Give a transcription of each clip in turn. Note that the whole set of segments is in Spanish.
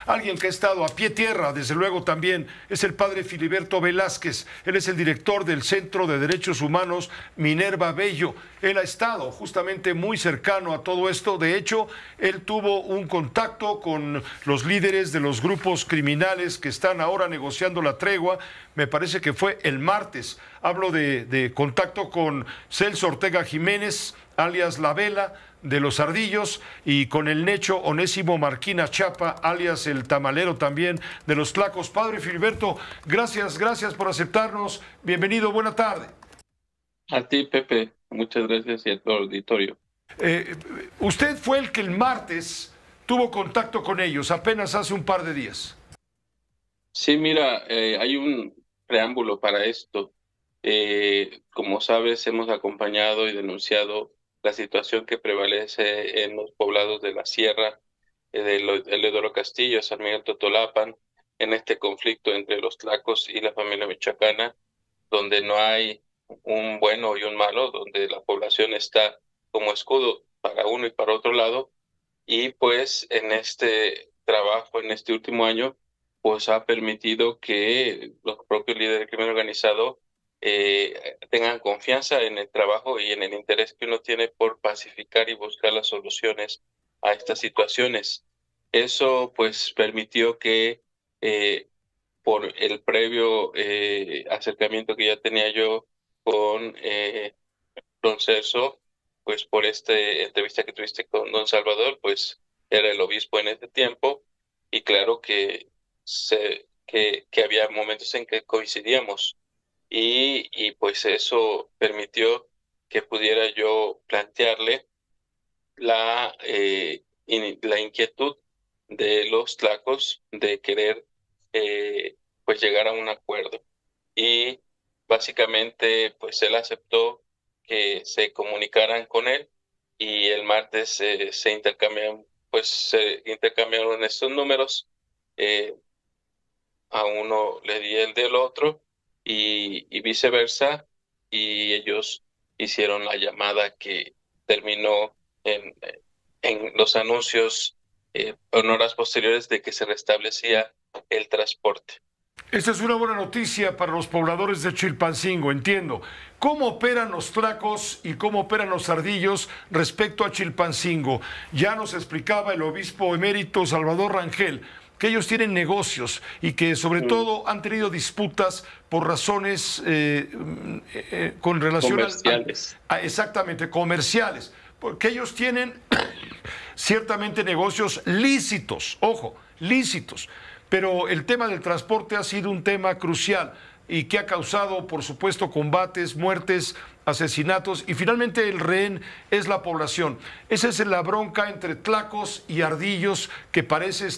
Alguien que ha estado a pie tierra, desde luego también, es el padre Filiberto Velázquez. Él es el director del Centro de Derechos Humanos Minerva Bello. Él ha estado justamente muy cercano a todo esto. De hecho, él tuvo un contacto con los líderes de los grupos criminales que están ahora negociando la tregua. Me parece que fue el martes. Hablo de contacto con Celso Ortega Jiménez, alias La Vela, de los Ardillos, y con el Necho Onésimo Marquina Chapa, alias el Tamalero también, de los Tlacos. Padre Filiberto, gracias por aceptarnos. Bienvenido, buena tarde. A ti, Pepe, muchas gracias y a todo el auditorio. Eh, Usted fue el que el martes tuvo contacto con ellos, apenas hace un par de días. Sí, mira, hay un preámbulo para esto. Como sabes, hemos acompañado y denunciado la situación que prevalece en los poblados de la Sierra, el Edoro Castillo, San Miguel Totolapan, en este conflicto entre los Tlacos y la familia michoacana, donde no hay un bueno y un malo, donde la población está como escudo para uno y para otro lado. Y pues en este trabajo, en este último año, pues ha permitido que los propios líderes del crimen organizado tengan confianza en el trabajo y en el interés que uno tiene por pacificar y buscar las soluciones a estas situaciones. Eso pues permitió que por el previo acercamiento que ya tenía yo con don Celso, pues por esta entrevista que tuviste con don Salvador, pues era el obispo en ese tiempo, y claro que, que había momentos en que coincidíamos, y pues eso permitió que pudiera yo plantearle la inquietud de los tlacos de querer pues llegar a un acuerdo. Y básicamente pues él aceptó que se comunicaran con él, y el martes se intercambiaron estos números. eh, a uno le di el del otro, y viceversa, y ellos hicieron la llamada que terminó en los anuncios en horas posteriores de que se restablecía el transporte. Esta es una buena noticia para los pobladores de Chilpancingo, entiendo. ¿Cómo operan los Tlacos y cómo operan los Ardillos respecto a Chilpancingo? Ya nos explicaba el obispo emérito Salvador Rangel que ellos tienen negocios y que sobre todo han tenido disputas por razones con relación Comerciales. exactamente, comerciales, porque ellos tienen ciertamente negocios lícitos, ojo, lícitos, pero el tema del transporte ha sido un tema crucial y que ha causado, por supuesto, combates, muertes, asesinatos, y finalmente el rehén es la población. Esa es la bronca entre Tlacos y Ardillos que parecen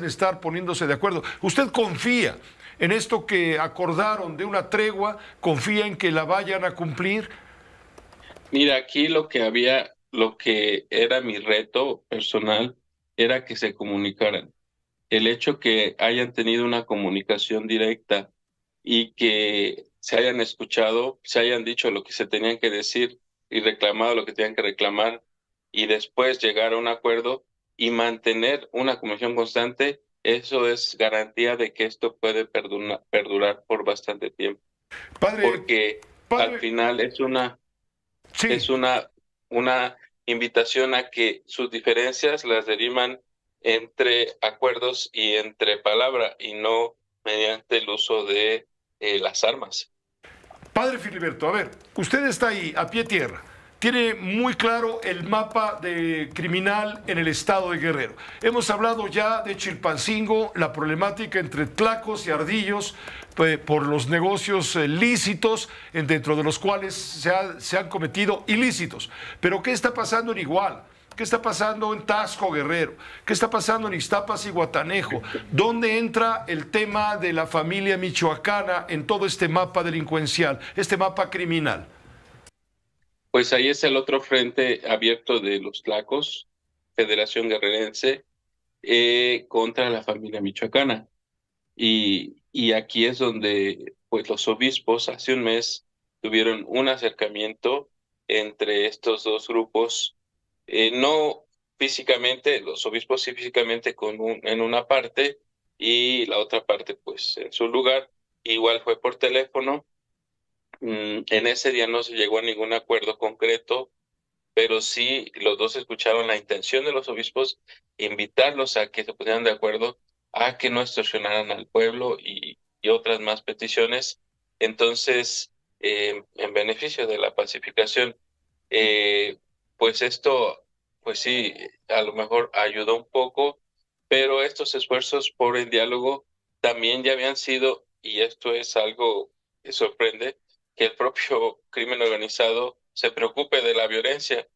estar poniéndose de acuerdo. ¿Usted confía en esto que acordaron de una tregua? ¿Confía en que la vayan a cumplir? Mira, aquí lo que era mi reto personal era que se comunicaran. El hecho que hayan tenido una comunicación directa y que se hayan escuchado, se hayan dicho lo que se tenían que decir y reclamado lo que tenían que reclamar, y después llegar a un acuerdo y mantener una comunicación constante, eso es garantía de que esto puede perdurar por bastante tiempo, Padre, porque al padre, final sí. es una invitación a que sus diferencias las derivan entre acuerdos y entre palabra, y no mediante el uso de las armas. Padre Filiberto, a ver, usted está ahí, a pie tierra. Tiene muy claro el mapa de criminal en el estado de Guerrero. Hemos hablado ya de Chilpancingo, la problemática entre Tlacos y Ardillos por los negocios lícitos, dentro de los cuales se han cometido ilícitos. Pero ¿qué está pasando en Iguala? ¿Qué está pasando en Taxco, Guerrero? ¿Qué está pasando en Iztapas y Guatanejo? ¿Dónde entra el tema de la familia michoacana en todo este mapa delincuencial, este mapa criminal? Pues ahí es el otro frente abierto de los Tlacos, Federación Guerrerense, contra la familia michoacana. Y aquí es donde pues los obispos hace un mes tuvieron un acercamiento entre estos dos grupos, no físicamente, los obispos sí físicamente en una parte y la otra parte pues en su lugar. Igual fue por teléfono. En ese día no se llegó a ningún acuerdo concreto, pero sí los dos escucharon la intención de los obispos, invitarlos a que se pusieran de acuerdo, a que no extorsionaran al pueblo y otras más peticiones. Entonces, en beneficio de la pacificación, eh, pues esto, pues sí, a lo mejor ayudó un poco, pero estos esfuerzos por el diálogo también ya habían sido, y esto es algo que sorprende, que el propio crimen organizado se preocupe de la violencia,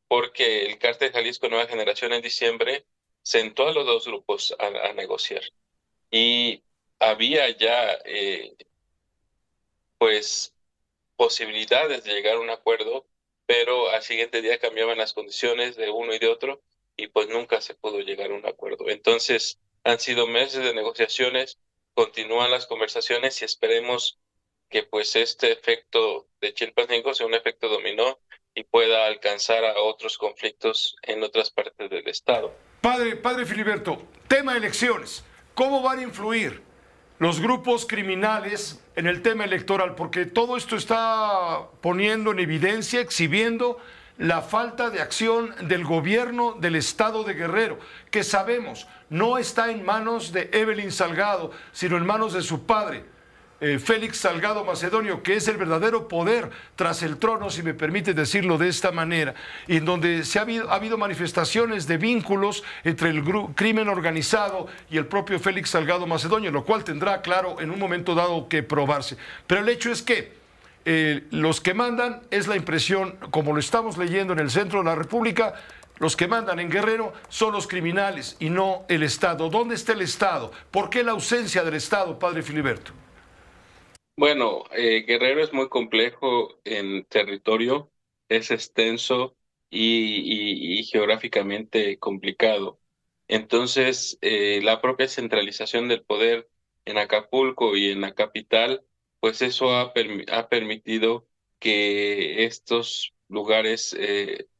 porque el Cártel Jalisco Nueva Generación en diciembre sentó a los dos grupos a negociar. Y había ya, pues, posibilidades de llegar a un acuerdo, pero al siguiente día cambiaban las condiciones de uno y de otro, y pues nunca se pudo llegar a un acuerdo. Entonces, han sido meses de negociaciones, continúan las conversaciones y esperemos que pues este efecto de Chilpancingo sea un efecto dominó y pueda alcanzar a otros conflictos en otras partes del estado. Padre Filiberto, tema elecciones. ¿Cómo van a influir los grupos criminales en el tema electoral? Porque todo esto está poniendo en evidencia, exhibiendo la falta de acción del gobierno del estado de Guerrero, que sabemos no está en manos de Evelyn Salgado, sino en manos de su padre, Félix Salgado Macedonio, que es el verdadero poder tras el trono, si me permite decirlo de esta manera, y en donde ha habido manifestaciones de vínculos entre el crimen organizado y el propio Félix Salgado Macedonio, lo cual tendrá, claro, en un momento dado que probarse. Pero el hecho es que los que mandan, es la impresión, como lo estamos leyendo en el centro de la República, los que mandan en Guerrero son los criminales y no el Estado. ¿Dónde está el Estado? ¿Por qué la ausencia del Estado, padre Filiberto? Bueno, Guerrero es muy complejo en territorio, es extenso y geográficamente complicado. Entonces, la propia centralización del poder en Acapulco y en la capital, pues eso ha permitido que estos lugares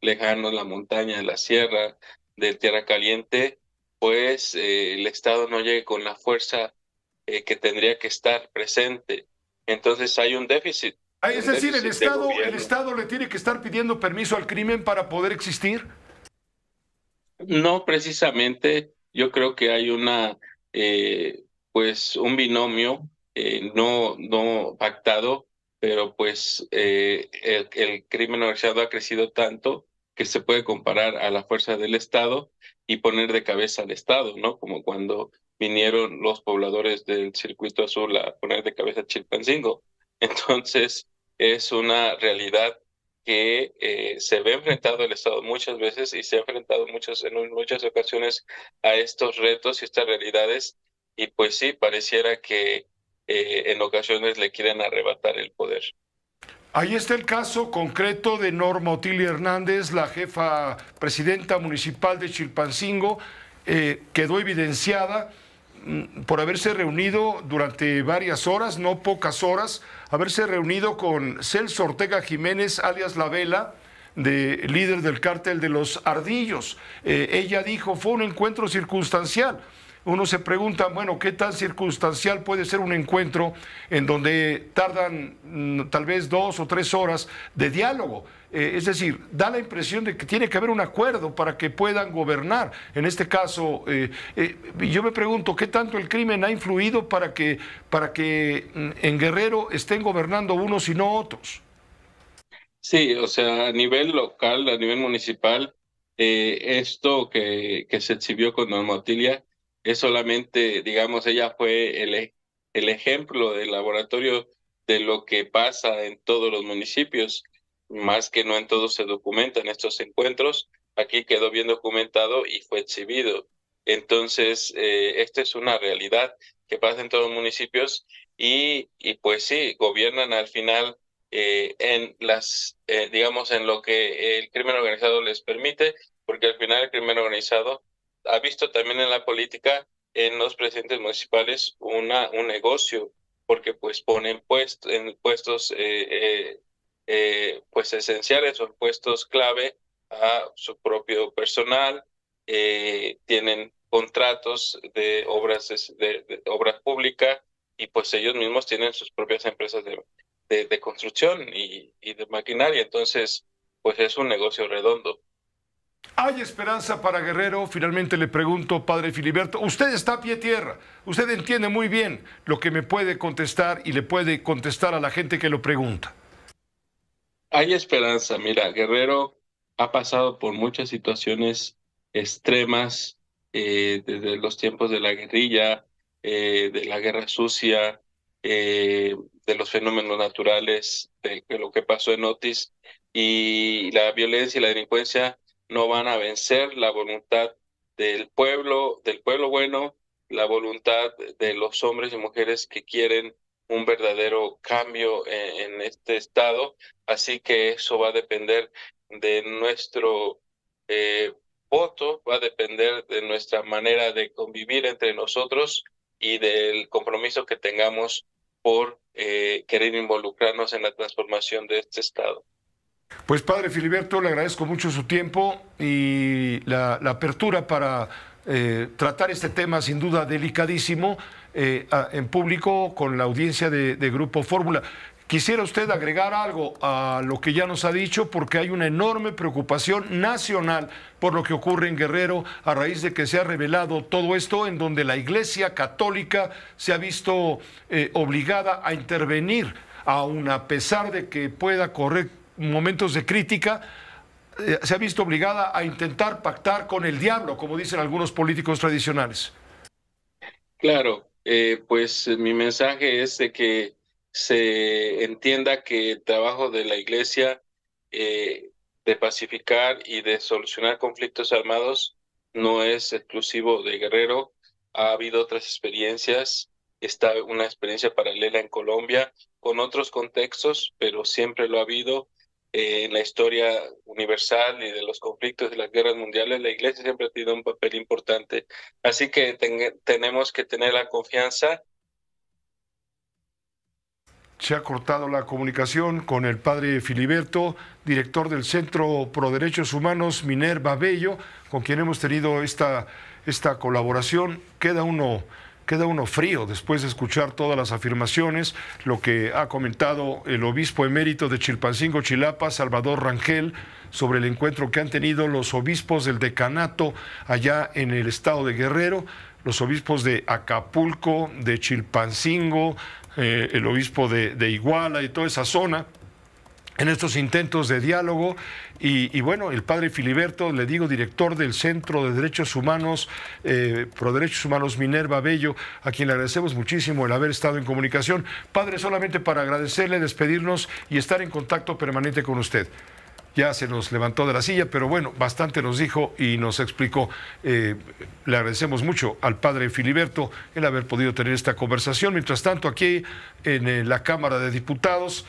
lejanos, la montaña, la sierra, de Tierra Caliente, pues el Estado no llegue con la fuerza que tendría que estar presente. Entonces hay Es un decir, déficit de el gobierno. Estado le tiene que estar pidiendo permiso al crimen para poder existir. No precisamente, yo creo que hay pues un binomio no pactado, pero pues el crimen organizado ha crecido tanto que se puede comparar a la fuerza del Estado y poner de cabeza al Estado, ¿no? Como cuando vinieron los pobladores del Circuito Azul a poner de cabeza a Chilpancingo. Entonces, es una realidad que se ve enfrentado el Estado muchas veces y se ha enfrentado en muchas ocasiones a estos retos y estas realidades, y pues sí, pareciera que en ocasiones le quieren arrebatar el poder. Ahí está el caso concreto de Norma Otilia Hernández, la jefa presidenta municipal de Chilpancingo, quedó evidenciada por haberse reunido durante varias horas, no pocas horas, haberse reunido con Celso Ortega Jiménez, alias La Vela, líder del cártel de los Ardillos. Ella dijo, fue un encuentro circunstancial. Uno se pregunta, bueno, ¿qué tan circunstancial puede ser un encuentro en donde tardan tal vez 2 o 3 horas de diálogo? Es decir, da la impresión de que tiene que haber un acuerdo para que puedan gobernar. En este caso, yo me pregunto, ¿qué tanto el crimen ha influido para que en Guerrero estén gobernando unos y no otros? Sí, o sea, a nivel local, a nivel municipal, esto que se exhibió con Norma Otilia es solamente, digamos, ella fue el ejemplo del laboratorio de lo que pasa en todos los municipios, más que no en todos se documentan estos encuentros. Aquí quedó bien documentado y fue exhibido. Entonces, esta es una realidad que pasa en todos los municipios y pues sí, gobiernan al final digamos, en lo que el crimen organizado les permite, porque al final el crimen organizado ha visto también en la política, en los presidentes municipales, un negocio, porque pues ponen en puestos pues esenciales o en puestos clave a su propio personal, tienen contratos de obras de obra pública y pues ellos mismos tienen sus propias empresas de construcción y de maquinaria. Entonces, pues es un negocio redondo. ¿Hay esperanza para Guerrero? Finalmente le pregunto, padre Filiberto. Usted está a pie tierra, usted entiende muy bien lo que me puede contestar y le puede contestar a la gente que lo pregunta. Hay esperanza. Mira, Guerrero ha pasado por muchas situaciones extremas, desde los tiempos de la guerrilla, de la guerra sucia, de los fenómenos naturales, de lo que pasó en Otis, y la violencia y la delincuencia no van a vencer la voluntad del pueblo bueno, la voluntad de los hombres y mujeres que quieren un verdadero cambio en este estado. Así que eso va a depender de nuestro voto, va a depender de nuestra manera de convivir entre nosotros y del compromiso que tengamos por querer involucrarnos en la transformación de este estado. Pues padre Filiberto, le agradezco mucho su tiempo y la apertura para tratar este tema sin duda delicadísimo en público con la audiencia de Grupo Fórmula. ¿Quisiera usted agregar algo a lo que ya nos ha dicho? Porque hay una enorme preocupación nacional por lo que ocurre en Guerrero a raíz de que se ha revelado todo esto, en donde la Iglesia Católica se ha visto obligada a intervenir, aun a pesar de que pueda correr momentos de crítica, se ha visto obligada a intentar pactar con el diablo, como dicen algunos políticos tradicionales. Claro, pues mi mensaje es de que se entienda que el trabajo de la Iglesia de pacificar y de solucionar conflictos armados no es exclusivo de Guerrero. Ha habido otras experiencias, está una experiencia paralela en Colombia con otros contextos, pero siempre lo ha habido. En la historia universal y de los conflictos de las guerras mundiales, la Iglesia siempre ha tenido un papel importante. Así que tenemos que tener la confianza. Se ha cortado la comunicación con el padre Filiberto, director del Centro Pro Derechos Humanos Minerva Bello, con quien hemos tenido esta colaboración. Queda uno frío después de escuchar todas las afirmaciones, lo que ha comentado el obispo emérito de Chilpancingo, Chilapa, Salvador Rangel, sobre el encuentro que han tenido los obispos del decanato allá en el estado de Guerrero, los obispos de Acapulco, de Chilpancingo, el obispo de Iguala y toda esa zona, en estos intentos de diálogo. Y bueno, el padre Filiberto, le digo, director del Centro de Derechos Humanos, Pro Derechos Humanos Minerva Bello, a quien le agradecemos muchísimo el haber estado en comunicación. Padre, solamente para agradecerle, despedirnos y estar en contacto permanente con usted. Ya se nos levantó de la silla, pero bueno, bastante nos dijo y nos explicó. Le agradecemos mucho al padre Filiberto el haber podido tener esta conversación. Mientras tanto, aquí en la Cámara de Diputados,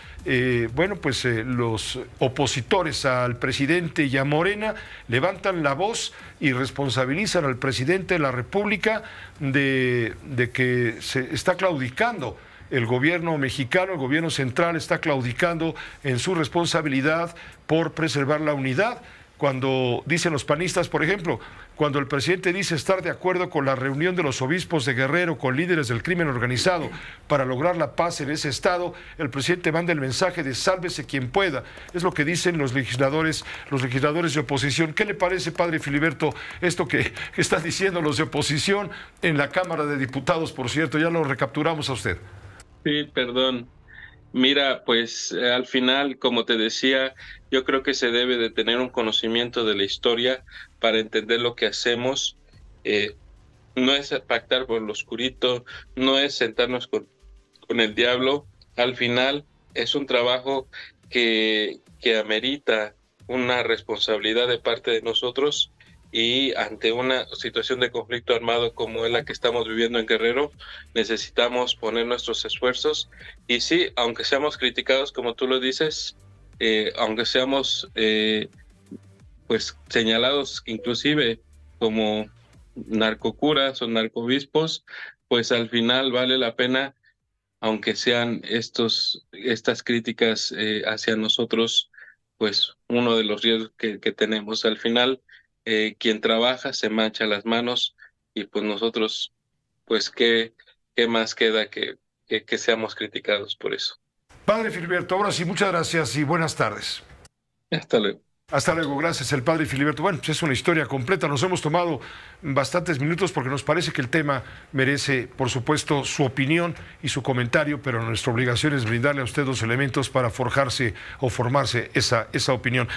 bueno, pues los opositores al presidente y a Morena levantan la voz y responsabilizan al presidente de la República de que se está claudicando. El gobierno mexicano, el gobierno central está claudicando en su responsabilidad por preservar la unidad. Cuando dicen los panistas, por ejemplo, cuando el presidente dice estar de acuerdo con la reunión de los obispos de Guerrero con líderes del crimen organizado para lograr la paz en ese estado, el presidente manda el mensaje de sálvese quien pueda. Es lo que dicen los legisladores de oposición. ¿Qué le parece, padre Filiberto, esto que están diciendo los de oposición en la Cámara de Diputados, por cierto? Ya lo recapturamos a usted. Sí, perdón. Mira, pues al final, como te decía, yo creo que se debe de tener un conocimiento de la historia para entender lo que hacemos. No es pactar por lo oscurito, no es sentarnos con el diablo. Al final es un trabajo que amerita una responsabilidad de parte de nosotros, y ante una situación de conflicto armado como es la que estamos viviendo en Guerrero, necesitamos poner nuestros esfuerzos. Y sí, aunque seamos criticados, como tú lo dices, aunque seamos pues señalados inclusive como narcocuras o narcobispos, pues al final vale la pena, aunque sean estas críticas hacia nosotros, pues uno de los riesgos que tenemos. Al final quien trabaja se mancha las manos y pues nosotros, pues qué más queda que seamos criticados por eso. Padre Filiberto, ahora sí, muchas gracias y buenas tardes. Hasta luego. Hasta luego, gracias, el padre Filiberto. Bueno, pues es una historia completa. Nos hemos tomado bastantes minutos porque nos parece que el tema merece, por supuesto, su opinión y su comentario, pero nuestra obligación es brindarle a usted los elementos para forjarse o formarse esa opinión.